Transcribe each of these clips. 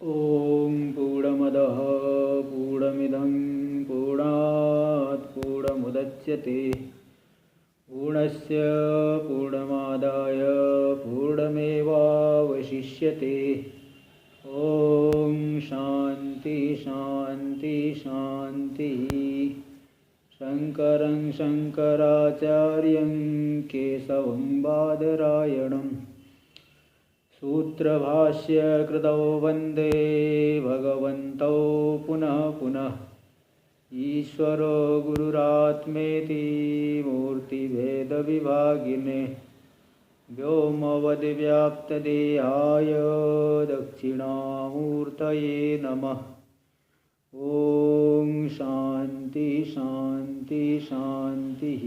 ॐ पूर्णमदः पूर्णमिदं पूर्णात् पूर्णमुदच्यते पूर्णस्य पूर्णमादाय पूर्णमेवावशिष्यते। ॐ शान्ति शान्ति शान्तिः। शङ्करं शङ्कराचार्यं केशवं बादरायणं सूत्रभाष्य कृतौ वन्दे भगवन्तौ पुनः पुनः। ईश्वरो गुरुरात्मेति मूर्तिभेदविभागिने व्योमवद्व्याप्तदेहाय दक्षिणामूर्तये नमः। ॐ शान्ति शान्ति शान्तिः।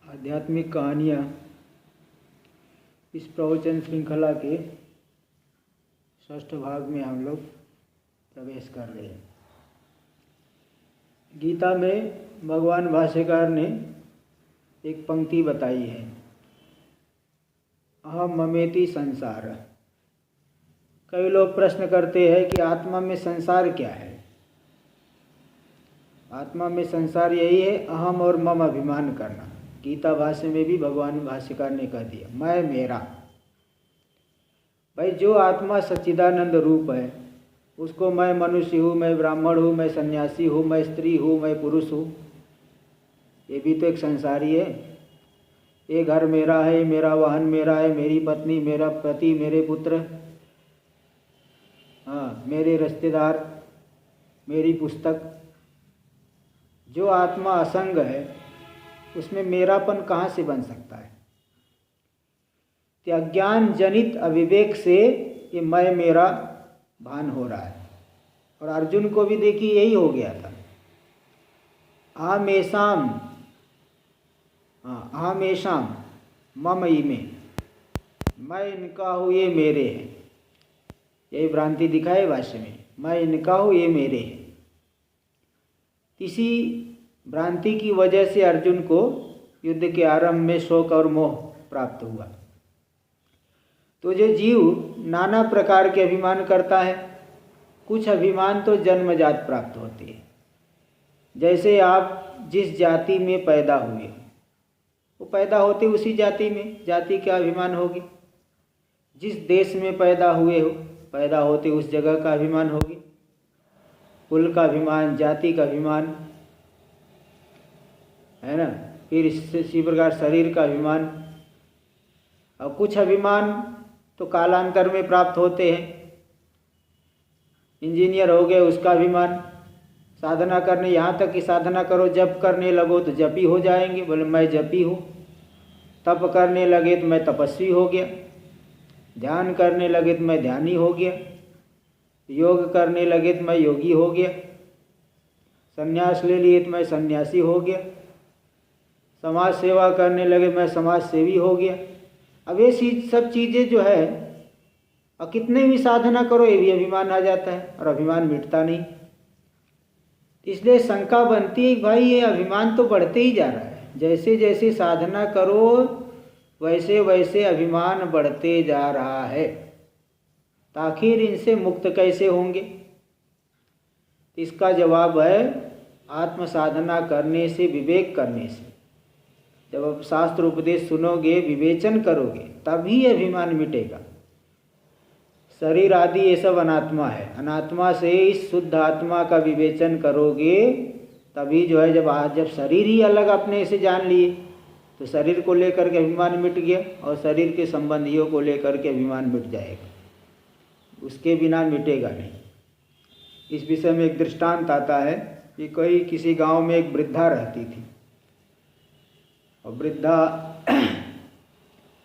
आध्यात्मिक कहानियाँ इस प्रवचन श्रृंखला के षष्ठ भाग में हम लोग प्रवेश कर रहे हैं। गीता में भगवान भाष्यकार ने एक पंक्ति बताई है, अहम ममेति संसार। कई लोग प्रश्न करते हैं कि आत्मा में संसार क्या है। आत्मा में संसार यही है अहम और मम अभिमान करना। गीता भाष्य में भी भगवान भाष्यकार ने कह दिया मैं मेरा। भाई जो आत्मा सच्चिदानंद रूप है उसको मैं मनुष्य हूँ, मैं ब्राह्मण हूँ, मैं सन्यासी हूँ, मैं स्त्री हूँ, मैं पुरुष हूँ, ये भी तो एक संसारी है। ये घर मेरा है, मेरा वाहन मेरा है, मेरी पत्नी, मेरा पति, मेरे पुत्र, हाँ मेरे रिश्तेदार, मेरी पुस्तक। जो आत्मा असंग है उसमें मेरापन कहाँ से बन सकता है। अज्ञान जनित अविवेक से ये मैं मेरा भान हो रहा है। और अर्जुन को भी देखिए यही हो गया था। अहमेशाम, अहमेशाम मम इमे, मैं इनका हूँ ये मेरे हैं। यही भ्रांति दिखाए भाष्य में, मैं इनका हूँ ये मेरे हैं। इसी भ्रांति की वजह से अर्जुन को युद्ध के आरंभ में शोक और मोह प्राप्त हुआ। तो जो जीव नाना प्रकार के अभिमान करता है, कुछ अभिमान तो जन्मजात प्राप्त होते हैं। जैसे आप जिस जाति में पैदा हुए वो पैदा होते उसी जाति में, जाति का अभिमान होगी। जिस देश में पैदा हुए हो पैदा होते उस जगह का अभिमान होगी। कुल का अभिमान, जाति का अभिमान है ना। फिर इसी प्रकार शरीर का अभिमान। और कुछ अभिमान तो कालांतर में प्राप्त होते हैं। इंजीनियर हो गए उसका अभिमान, साधना करने यहाँ तक कि साधना करो, जप करने लगो तो जपी हो जाएंगे, बोले मैं जपी हूँ। तप करने लगे तो मैं तपस्वी हो गया। ध्यान करने लगे तो मैं ध्यानी हो गया। योग करने लगे तो मैं योगी हो गया। संन्यास ले लिए तो मैं सन्यासी हो गया। समाज सेवा करने लगे मैं समाज सेवी हो गया। अब ये सब चीज़ें जो है, और कितने भी साधना करो ये भी अभिमान आ जाता है और अभिमान मिटता नहीं। इसलिए शंका बनती है भाई ये अभिमान तो बढ़ते ही जा रहा है। जैसे जैसे साधना करो वैसे वैसे अभिमान बढ़ते जा रहा है। तो आखिर इनसे मुक्त कैसे होंगे। इसका जवाब है आत्म साधना करने से, विवेक करने से। जब आप शास्त्र उपदेश सुनोगे, विवेचन करोगे, तभी अभिमान मिटेगा। शरीर आदि ये सब अनात्मा है। अनात्मा से इस शुद्ध आत्मा का विवेचन करोगे तभी जो है, जब शरीर ही अलग अपने से जान लिए तो शरीर को लेकर के अभिमान मिट गया और शरीर के संबंधियों को लेकर के अभिमान मिट जाएगा। उसके बिना मिटेगा नहीं। इस विषय में एक दृष्टांत आता है कि कोई किसी गांव में एक वृद्धा रहती थी। और वृद्धा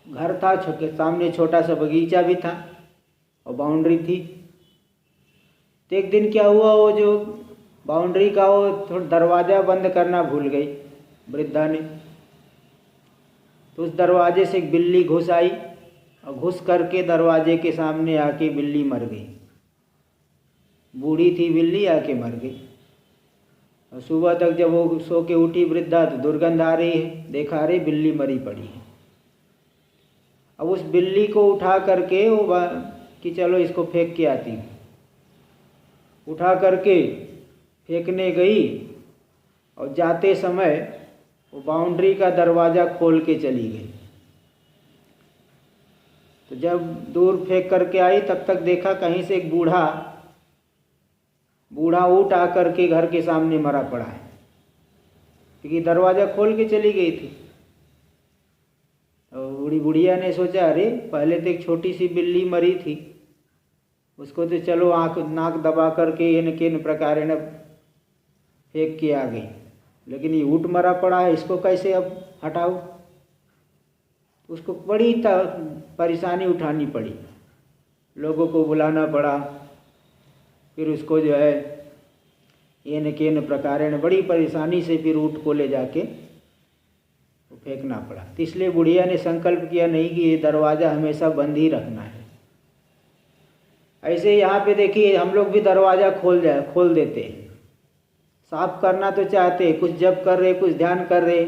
घर था, सामने छोटा सा बगीचा भी था और बाउंड्री थी। तो एक दिन क्या हुआ, वो जो बाउंड्री का वो थोड़ा दरवाज़ा बंद करना भूल गई वृद्धा ने। तो उस दरवाजे से एक बिल्ली घुस आई और घुस करके दरवाजे के सामने आके बिल्ली मर गई। बूढ़ी थी बिल्ली, आके मर गई। और सुबह तक जब वो सो के उठी वृद्धा तो दुर्गंध आ रही है। देखा अरे बिल्ली मरी पड़ी है। अब उस बिल्ली को उठा करके कि चलो इसको फेंक के आती हूँ, उठा करके फेंकने गई और जाते समय वो बाउंड्री का दरवाज़ा खोल के चली गई। तो जब दूर फेंक करके आई तब तक देखा कहीं से एक बूढ़ा ऊँट आकर के घर के सामने मरा पड़ा है, क्योंकि दरवाज़ा खोल के चली गई थी। और बुढ़िया ने सोचा अरे पहले तो एक छोटी सी बिल्ली मरी थी, उसको तो चलो आँख नाक दबा करके इन प्रकार न फेंक के आ गई, लेकिन ये ऊँट मरा पड़ा है, इसको कैसे अब हटाओ। उसको बड़ी परेशानी उठानी पड़ी, लोगों को बुलाना पड़ा, फिर उसको जो है इन प्रकार बड़ी परेशानी से फिर ऊँट को ले जाके फेंकना पड़ा। तो इसलिए बुढ़िया ने संकल्प किया नहीं कि ये दरवाज़ा हमेशा बंद ही रखना है। ऐसे यहाँ पे देखिए हम लोग भी दरवाज़ा खोल देते हैं, साफ करना तो चाहते हैं, कुछ जप कर रहे, कुछ ध्यान कर रहे,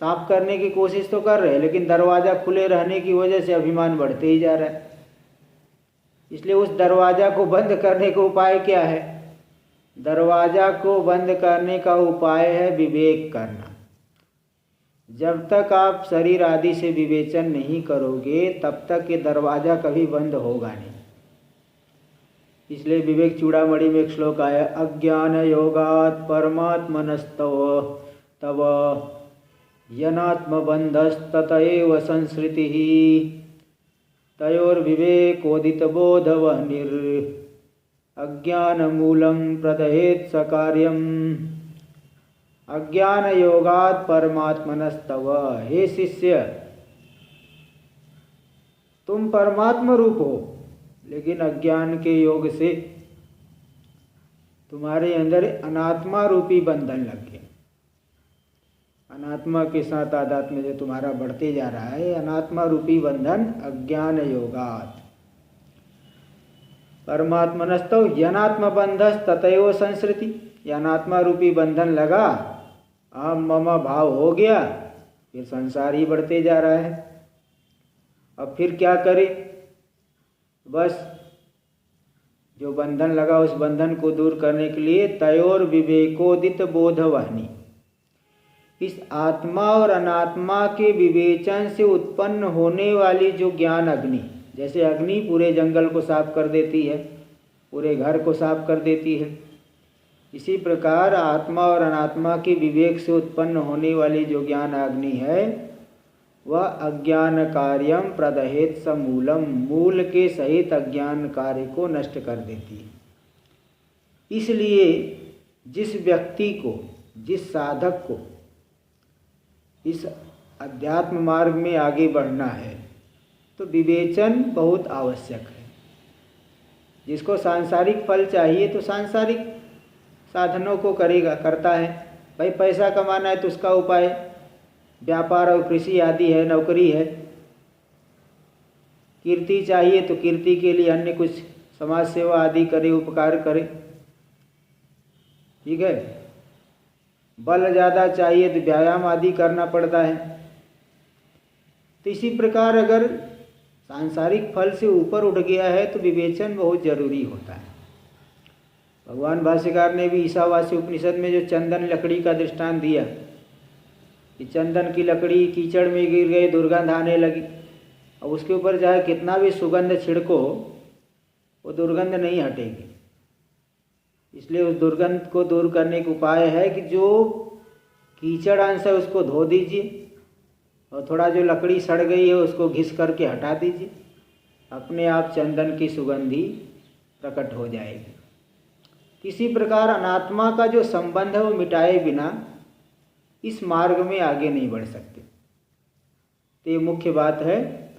साफ करने की कोशिश तो कर रहे हैं, लेकिन दरवाज़ा खुले रहने की वजह से अभिमान बढ़ते ही जा रहा है। इसलिए उस दरवाज़ा को बंद करने का उपाय क्या है? दरवाज़ा को बंद करने का उपाय है विवेक करना। जब तक आप शरीर आदि से विवेचन नहीं करोगे तब तक ये दरवाज़ा कभी बंद होगा नहीं। इसलिए विवेक चूड़ामणि में एक श्लोक आया, अज्ञान योगात् परमात्मनस्तव तव यनात्मबंधस्ततएव संसृतिः तयोर्विवेकोदितबोधवह्निर् अज्ञानमूलं प्रदहेत् सकार्यम्। अज्ञान योगात् परमात्मनस्तव, हे शिष्य तुम परमात्मा रूप हो, लेकिन अज्ञान के योग से तुम्हारे अंदर अनात्मा रूपी बंधन लग गया। अनात्मा के साथ आध्यात्म जो तुम्हारा बढ़ते जा रहा है, अनात्मा रूपी बंधन अज्ञान योगात् परमात्मनस्तव यनात्म बंधस ततएव संसृति। अनात्मा रूपी बंधन लगा, अहम मम भाव हो गया, फिर संसार ही बढ़ते जा रहा है। अब फिर क्या करे? बस जो बंधन लगा उस बंधन को दूर करने के लिए तयोर विवेकोदित बोधवाहिनी, इस आत्मा और अनात्मा के विवेचन से उत्पन्न होने वाली जो ज्ञान अग्नि, जैसे अग्नि पूरे जंगल को साफ कर देती है, पूरे घर को साफ कर देती है, इसी प्रकार आत्मा और अनात्मा के विवेक से उत्पन्न होने वाली जो ज्ञान अग्नि है वह अज्ञान कार्यम प्रदहेत समूलम, मूल के सहित अज्ञान कार्य को नष्ट कर देती है। इसलिए जिस व्यक्ति को, जिस साधक को इस अध्यात्म मार्ग में आगे बढ़ना है तो विवेचन बहुत आवश्यक है। जिसको सांसारिक फल चाहिए तो सांसारिक साधनों को करता है। भाई पैसा कमाना है तो उसका उपाय व्यापार और कृषि आदि है, नौकरी है। कीर्ति चाहिए तो कीर्ति के लिए अन्य कुछ समाज सेवा आदि करे, उपकार करे, ठीक है। बल ज़्यादा चाहिए तो व्यायाम आदि करना पड़ता है। तो इसी प्रकार अगर सांसारिक फल से ऊपर उठ गया है तो विवेचन बहुत जरूरी होता है। भगवान भाष्यकार ने भी ईशावास्य उपनिषद में जो चंदन लकड़ी का दृष्टांत दिया कि चंदन की लकड़ी कीचड़ में गिर गई, दुर्गंध आने लगी, अब उसके ऊपर चाहे कितना भी सुगंध छिड़को वो दुर्गंध नहीं हटेगी। इसलिए उस दुर्गंध को दूर करने का उपाय है कि जो कीचड़ अंश है उसको धो दीजिए और थोड़ा जो लकड़ी सड़ गई है उसको घिस करके हटा दीजिए, अपने आप चंदन की सुगंधी प्रकट हो जाएगी। किसी प्रकार अनात्मा का जो संबंध है वो मिटाए बिना इस मार्ग में आगे नहीं बढ़ सकते। तो ये मुख्य बात है।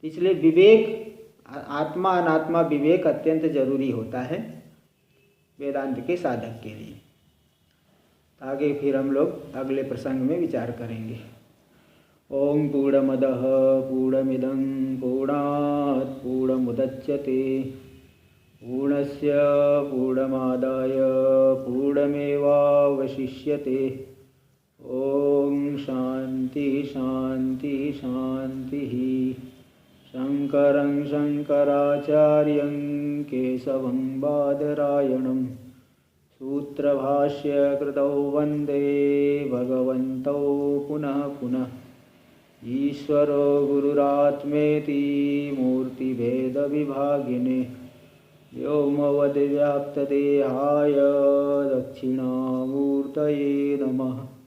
इसलिए विवेक, आत्मा अनात्मा विवेक अत्यंत जरूरी होता है वेदांत के साधक के लिए। आगे फिर हम लोग अगले प्रसंग में विचार करेंगे। ओम पूर्णमदः पूर्णमिदं पूर्णात् पूर्णमुदच्यते पूर्णस्य पूर्णमादाय पूर्णमेवावशिष्यते। ओम शांति शांति शांति। शंकरं शंकराचार्यं केशवं बादरायणं सूत्रभाष्यकृतौ वन्दे भगवन्तौ पुनः पुनः। ईश्वरो गुरुरात्मेति मूर्तिभेदविभागिने व्योमवद्व्याप्तदेहाय दक्षिणामूर्तये नमः।